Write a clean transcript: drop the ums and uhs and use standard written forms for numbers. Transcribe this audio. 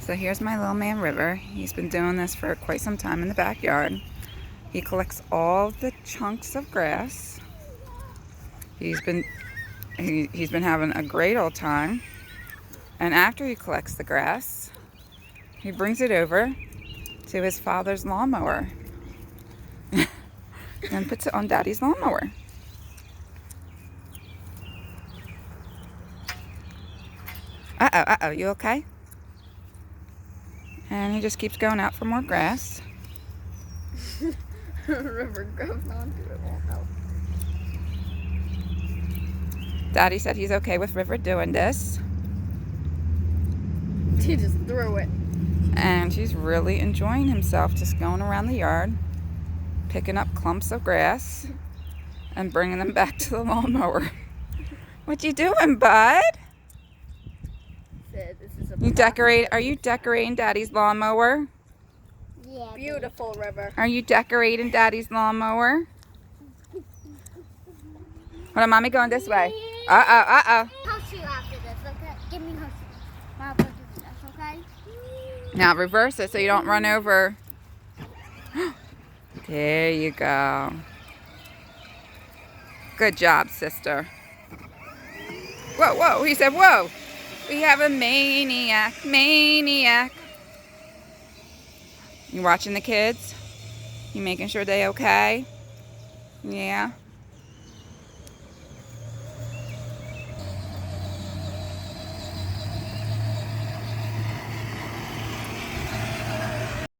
So here's my little man River. He's been doing this for quite some time in the backyard. He collects all the chunks of grass. He's been having a great old time. And after he collects the grass, he brings it over to his father's lawnmower and puts it on Daddy's lawnmower. Uh-oh, you okay? And he just keeps going out for more grass. River grabs onto it, won't help. Daddy said he's okay with River doing this. He just threw it. And he's really enjoying himself, just going around the yard, picking up clumps of grass and bringing them back to the lawnmower. What you doing, bud? Said this is a Are you decorating Daddy's lawnmower? Yeah. Beautiful, River. Are you decorating Daddy's lawnmower? Hold on, Mommy going this way. Uh-oh. House you after this, okay? Give me house you. I'll do this, okay? Now reverse it so you don't run over. There you go. Good job, sister. Whoa, he said, whoa. We have a maniac. You watching the kids? You making sure they okay? Yeah.